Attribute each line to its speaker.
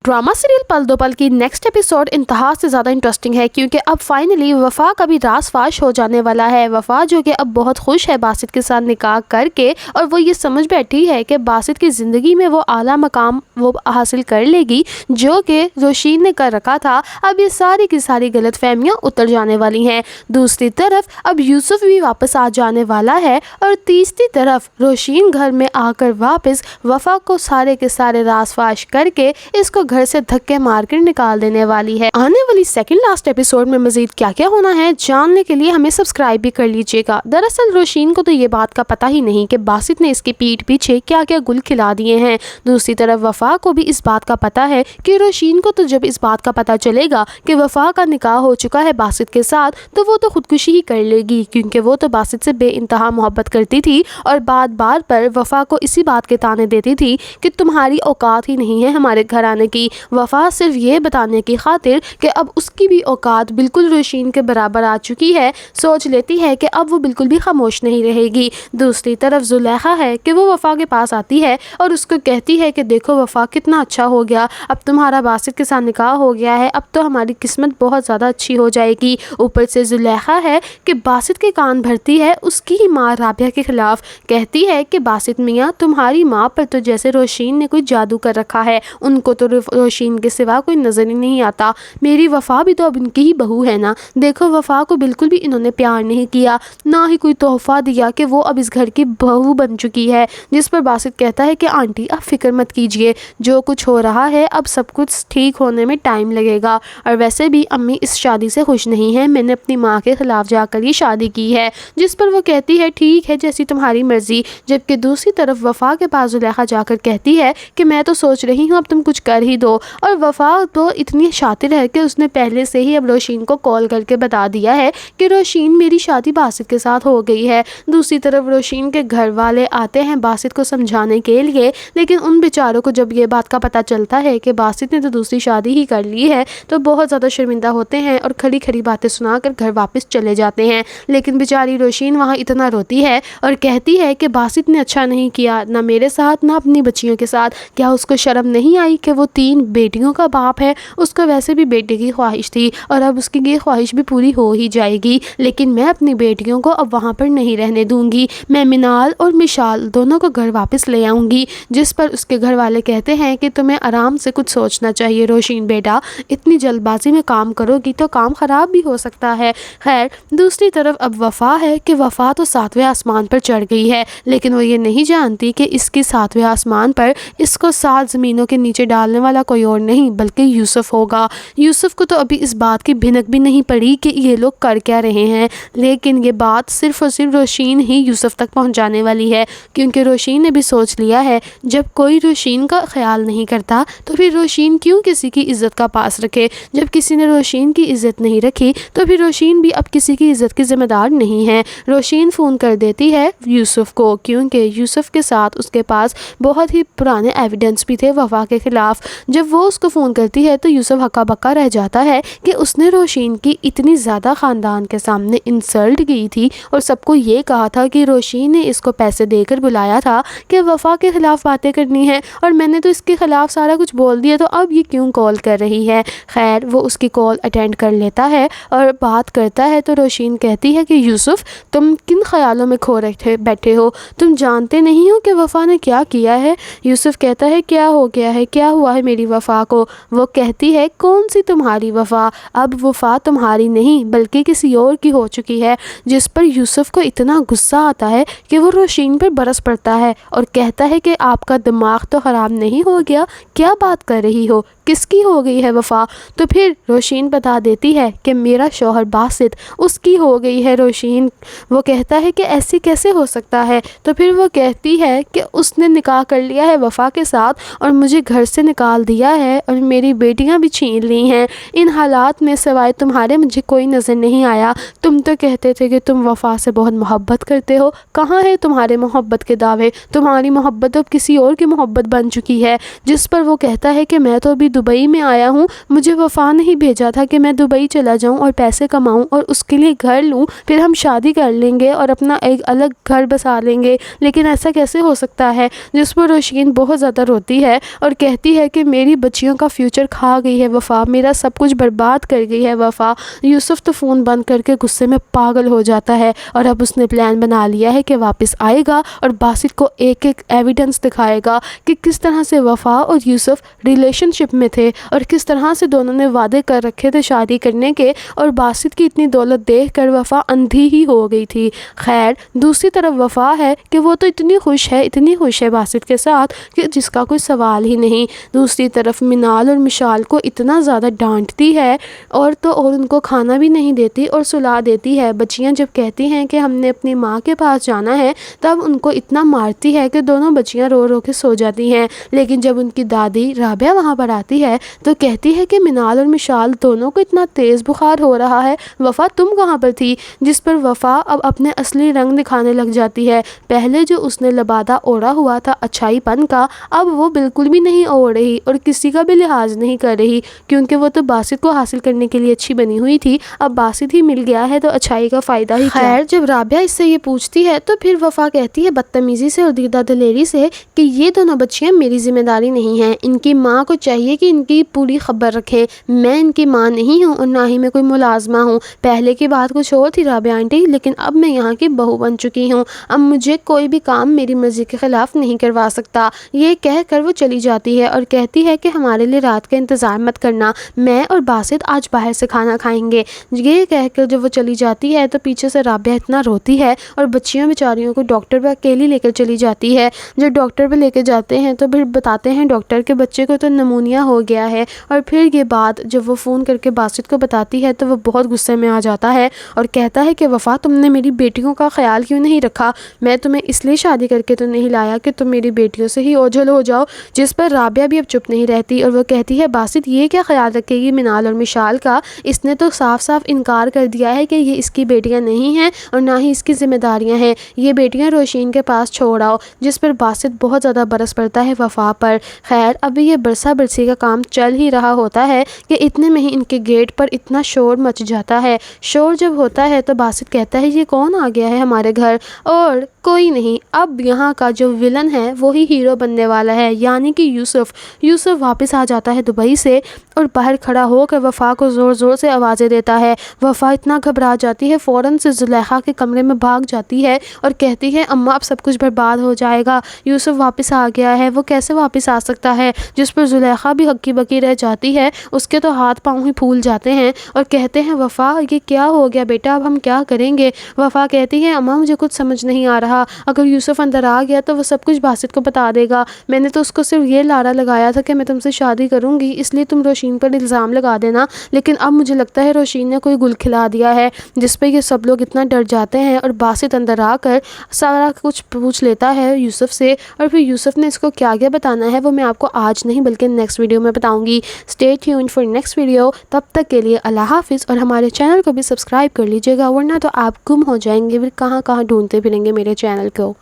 Speaker 1: Drama serial पल दो पल की नेक्स्ट एपिसोड इंतहा से ज़्यादा इंटरेस्टिंग है क्योंकि अब फाइनली वफ़ा का भी राज फाश हो जाने वाला है। वफ़ा जो कि अब बहुत खुश है बासित के साथ निकाह करके, और वो ये समझ बैठी है कि बासित की ज़िंदगी में वो आला मकाम वो हासिल कर लेगी जो कि रोशीन ने कर रखा था। अब ये सारी की सारी गलत फहमियाँ उतर जाने वाली हैं। दूसरी तरफ अब यूसुफ भी वापस आ जाने वाला है, और तीसरी तरफ रोशीन घर में आकर वापस वफ़ा को सारे के सारे राज फाश करके इसको घर से धक्के मारकर निकाल देने वाली है। आने वाली सेकंड लास्ट एपिसोड में मजीद क्या क्या होना है जानने के लिए हमें सब्सक्राइब भी कर लीजिएगा। दरअसल रोशीन को तो ये बात का पता ही नहीं कि बासित ने इसकी पीठ पीछे क्या क्या गुल खिला दिए हैं। दूसरी तरफ वफ़ा को भी इस बात का पता है कि रोशीन को तो जब इस बात का पता चलेगा कि वफ़ा का निकाह हो चुका है बासित के साथ, तो वो तो खुदकुशी ही कर लेगी क्योंकि वो तो बासित से बेइंतहा मोहब्बत करती थी और बार बार पर वफ़ा को इसी बात के ताने देती थी कि तुम्हारी औकात ही नहीं है हमारे घर आने की। वफ़ा सिर्फ ये बताने की खातिर कि अब उसकी भी औकात बिल्कुल रोशीन के बराबर आ चुकी है, सोच लेती है कि अब वो बिल्कुल भी खामोश नहीं रहेगी। दूसरी तरफ जुलेखा है कि वो वफ़ा के पास आती है और उसको कहती है कि देखो वफ़ा कितना अच्छा हो गया, अब तुम्हारा बासित के साथ निकाह हो गया है, अब तो हमारी किस्मत बहुत ज़्यादा अच्छी हो जाएगी। ऊपर से जुलेखा है कि बासित के कान भरती है उसकी ही माँ राबिया के ख़िलाफ़, कहती है कि बासित मियाँ तुम्हारी माँ पर तो जैसे रोशीन ने कोई जादू कर रखा है, उनको तो रोशीन के सिवा कोई नज़र ही नहीं आता। मेरी वफ़ा भी तो अब इनकी ही बहू है ना, देखो वफ़ा को बिल्कुल भी इन्होंने प्यार नहीं किया, ना ही कोई तोहफ़ा दिया कि वो अब इस घर की बहू बन चुकी है। जिस पर बासित कहता है कि आंटी आप फ़िक्र मत कीजिए, जो कुछ हो रहा है अब सब कुछ ठीक होने में टाइम लगेगा, और वैसे भी अम्मी इस शादी से खुश नहीं है, मैंने अपनी माँ के ख़िलाफ़ जाकर ये शादी की है। जिस पर वो कहती है ठीक है जैसी तुम्हारी मर्ज़ी। जबकि दूसरी तरफ वफ़ा के पास जुलेखा जाकर कहती है कि मैं तो सोच रही हूँ अब तुम कुछ कर ही दो, और वफ़ा तो इतनी शातिर है कि उसने पहले से ही अब रोशीन को कॉल करके बता दिया है कि रोशीन मेरी शादी बासित के साथ हो गई है। दूसरी तरफ रोशीन के घर वाले आते हैं बासित को समझाने के लिए, लेकिन उन बेचारों को जब ये बात का पता चलता है कि बासित ने तो दूसरी शादी ही कर ली है तो बहुत ज़्यादा शर्मिंदा होते हैं और खड़ी खड़ी बातें सुनाकर घर वापस चले जाते हैं। लेकिन बेचारी रोशीन वहाँ इतना रोती है और कहती है कि बासित ने अच्छा नहीं किया, ना मेरे साथ ना अपनी बच्चियों के साथ। क्या उसको शर्म नहीं आई कि वो 3 बेटियों का बाप है, उसको वैसे भी बेटे की ख्वाहिश थी और अब उसकी ये ख्वाहिश भी पूरी हो ही जाएगी, लेकिन मैं अपनी बेटियों को अब वहाँ पर नहीं रहने दूंगी, मैं मिनाल और मिशाल दोनों को घर वापस ले आऊँगी। जिस पर उसके घर वाले कहते हैं कि तुम्हें आराम से कुछ सोचना चाहिए रोशीन बेटा, इतनी जल्दबाजी में काम करोगी तो काम ख़राब भी हो सकता है। खैर दूसरी तरफ अब वफ़ा है कि वफ़ा तो 7वें आसमान पर चढ़ गई है, लेकिन वो ये नहीं जानती कि इसकी 7वें आसमान पर इसको 7 ज़मीनों के नीचे डालने वाला कोई और नहीं बल्कि यूसुफ होगा। यूसुफ को तो अभी इस बात की भिनक भी नहीं पड़ी कि ये लोग कर क्या रहे हैं, लेकिन ये बात सिर्फ़ और सिर्फ रोशीन ही यूसुफ तक पहुंचाने वाली है, क्योंकि रोशीन ने भी सोच लिया है जब कोई रोशीन का ख्याल नहीं करता तो फिर रोशीन क्यों किसी की इज़्ज़त का पास रखे। जब किसी ने रोशीन की इज़्ज़त नहीं रखी तो फिर रोशीन भी अब किसी की इज़्ज़त की ज़िम्मेदार नहीं है। रोशीन फ़ोन कर देती है यूसुफ को, क्योंकि यूसुफ के साथ उसके पास बहुत ही पुराने एविडेंस भी थे वफ़ा के ख़िलाफ़। जब वो उसको फ़ोन करती है तो यूसुफ हक्का बक्का रह जाता है कि उसने रोशीन की इतनी ज़्यादा ख़ानदान के सामने इंसल्ट की थी और सबको ये कहा था कि रोशीन ने इसको पैसे देकर बुलाया था कि वफ़ा के ख़िलाफ़ बातें करनी है, और मैंने तो इसके ख़िलाफ़ सारा कुछ बोल दिया, तो अब ये क्यों कॉल कर रही है। खैर वो उसकी कॉल अटेंड कर लेता है और बात करता है तो रोशीन कहती है कि यूसुफ तुम किन ख्यालों में खो बैठे हो, तुम जानते नहीं हो कि वफ़ा ने क्या किया है। यूसुफ कहता है क्या हो गया है, क्या हुआ है मेरी वफ़ा को। वो कहती है कौन सी तुम्हारी वफ़ा, अब वफ़ा तुम्हारी नहीं बल्कि किसी और की हो चुकी है। जिस पर यूसुफ को इतना गुस्सा आता है कि वो रोशीन पर बरस पड़ता है और कहता है कि आपका दिमाग तो ख़राब नहीं हो गया, क्या बात कर रही हो, किसकी हो गई है वफ़ा। तो फिर रोशीन बता देती है कि मेरा शौहर बासित, उसकी हो गई है रोशीन। वो कहता है कि ऐसे कैसे हो सकता है। तो फिर वो कहती है कि उसने निकाह कर लिया है वफ़ा के साथ और मुझे घर से निकाल दिया है और मेरी बेटियां भी छीन ली हैं। इन हालात में सिवाय तुम्हारे मुझे कोई नज़र नहीं आया। तुम तो कहते थे कि तुम वफ़ा से बहुत मोहब्बत करते हो, कहाँ है तुम्हारे मोहब्बत के दावे, तुम्हारी मोहब्बत अब किसी और की मोहब्बत बन चुकी है। जिस पर वो कहता है कि मैं तो अभी दुबई में आया हूँ, मुझे वफ़ा ने ही भेजा था कि मैं दुबई चला जाऊँ और पैसे कमाऊँ और उसके लिए घर लूँ, फिर हम शादी कर लेंगे और अपना एक अलग घर बसा लेंगे, लेकिन ऐसा कैसे हो सकता है। जिस पर रोशीन बहुत ज़्यादा रोती है और कहती है कि میری بچیوں کا فیوچر کھا گئی ہے وفا، میرا سب کچھ برباد کر گئی ہے وفا۔ یوسف تو فون بند کر کے غصے میں پاگل ہو جاتا ہے اور اب اس نے پلان بنا لیا ہے کہ واپس آئے گا اور باسط کو ایک ایک ایویڈنس دکھائے گا کہ کس طرح سے وفا اور یوسف ریلیشن شپ میں تھے اور کس طرح سے دونوں نے وعدے کر رکھے تھے شادی کرنے کے، اور باسط کی اتنی دولت دیکھ کر وفا اندھی ہی ہو گئی تھی۔ خیر دوسری طرف وفا ہے کہ وہ تو اتنی خوش ہے باسط کے ساتھ کہ جس کا کوئی سوال ہی نہیں۔ دوسری طرف منال اور مشال کو اتنا زیادہ ڈانٹتی ہے اور ان کو کھانا بھی نہیں دیتی اور سلا دیتی ہے۔ بچیاں جب کہتی ہیں کہ ہم نے اپنی ماں کے پاس جانا ہے تب ان کو اتنا مارتی ہے کہ دونوں بچیاں رو رو کے سو جاتی ہیں، لیکن جب ان کی دادی رابعہ وہاں پر آتی ہے تو کہتی ہے کہ منال اور مشال دونوں کو اتنا تیز بخار ہو رہا ہے، وفا تم کہاں پر تھی؟ جس پر وفا اب اپنے اصلی رنگ دکھانے لگ جاتی ہے۔ پہلے جو اس نے لبادہ اوڑھا ہوا تھا اچھائی پن کا، اب وہ بالکل بھی نہیں اوڑھ رہی اور کسی کا بھی لحاظ نہیں کر رہی، کیونکہ وہ تو باسط کو حاصل کرنے کے لیے اچھی بنی ہوئی تھی، اب باسط ہی مل گیا ہے تو اچھائی کا فائدہ ہی کیا۔ خیر جب رابعہ اس سے یہ پوچھتی ہے تو پھر وفا کہتی ہے بدتمیزی سے اور دیدہ دلیری سے کہ یہ دونوں بچیاں میری ذمہ داری نہیں ہیں، ان کی ماں کو چاہیے کہ ان کی پوری خبر رکھیں، میں ان کی ماں نہیں ہوں اور نہ ہی میں کوئی ملازمہ ہوں۔ پہلے کی بات کچھ اور تھی رابعہ آنٹی، لیکن اب میں یہاں کی بہو بن چکی ہوں، اب مجھے کوئی بھی کام میری مرضی کے خلاف نہیں کروا سکتا۔ یہ کہہ کر وہ چلی جاتی ہے اور کہتی ہے کہ ہمارے لیے رات کا انتظار مت کرنا، میں اور باسط آج باہر سے کھانا کھائیں گے۔ یہ کہہ کر جب وہ چلی جاتی ہے تو پیچھے سے رابعہ اتنا روتی ہے اور بچیاں بیچاریوں کو ڈاکٹر پہ اکیلی لے کر چلی جاتی ہے۔ جب ڈاکٹر پہ لے کے جاتے ہیں تو پھر بتاتے ہیں ڈاکٹر کے بچے کو تو نمونیا ہو گیا ہے، اور پھر یہ بات جب وہ فون کر کے باسط کو بتاتی ہے تو وہ بہت غصے میں آ جاتا ہے اور کہتا ہے کہ وفا تم نے میری بیٹیوں کا خیال کیوں نہیں رکھا؟ میں تمہیں اس لیے شادی کر کے تو نہیں لایا کہ تم میری بیٹیوں سے ہی اوجھل ہو جاؤ۔ جس پر رابعہ بھی اب چپ نہیں رہتی اور وہ کہتی ہے باسط یہ کیا خیال رکھے گی منال اور مشال کا؟ اس نے تو صاف صاف انکار کر دیا ہے کہ یہ اس کی بیٹیاں نہیں ہیں اور نہ ہی اس کی ذمہ داریاں ہیں، یہ بیٹیاں روشین کے پاس چھوڑ آؤ۔ جس پر باسط بہت زیادہ برس پڑتا ہے وفا پر۔ خیر ابھی یہ برسا برسی کا کام چل ہی رہا ہوتا ہے کہ اتنے میں ہی ان کے گیٹ پر اتنا شور مچ جاتا ہے۔ شور جب ہوتا ہے تو باسط کہتا ہے یہ کون آ گیا ہے ہمارے گھر؟ اور کوئی نہیں، اب یہاں کا جو ولن ہے وہی ہیرو بننے والا ہے، یعنی کہ یوسف واپس آ جاتا ہے دبئی سے اور باہر کھڑا ہو کر وفا کو زور زور سے آوازیں دیتا ہے۔ وفا اتنا گھبرا جاتی ہے، فوراً سے زلیخا کے کمرے میں بھاگ جاتی ہے اور کہتی ہے اماں اب سب کچھ برباد ہو جائے گا، یوسف واپس آ گیا ہے، وہ کیسے واپس آ سکتا ہے؟ جس پر زلیخا بھی ہکی بکی رہ جاتی ہے، اس کے تو ہاتھ پاؤں ہی پھول جاتے ہیں اور کہتے ہیں وفا یہ کیا ہو گیا بیٹا، اب ہم کیا کریں گے؟ وفا کہتی ہے اماں مجھے کچھ سمجھ نہیں آ رہا، اگر یوسف اندر آ گیا تو وہ سب کچھ باسط کو بتا دے گا، میں نے تو اس کو صرف یہ لارا لگایا تھا کہ میں تم سے شادی کروں گی، اس لیے تم روشین پر الزام لگا دینا، لیکن اب مجھے لگتا ہے روشین نے کوئی گل کھلا دیا ہے۔ جس پہ یہ سب لوگ اتنا ڈر جاتے ہیں اور باسط اندر آ کر سارا کچھ پوچھ لیتا ہے یوسف سے، اور پھر یوسف نے اس کو کیا کیا بتانا ہے وہ میں آپ کو آج نہیں بلکہ نیکسٹ ویڈیو میں بتاؤں گی۔ Stay tuned for next video, تب تک کے لیے اللہ حافظ، اور ہمارے چینل کو بھی سبسکرائب کر لیجیے گا ورنہ تو آپ گم ہو جائیں گے، پھر کہاں کہاں ڈھونڈتے پھریں گے میرے چینل کو۔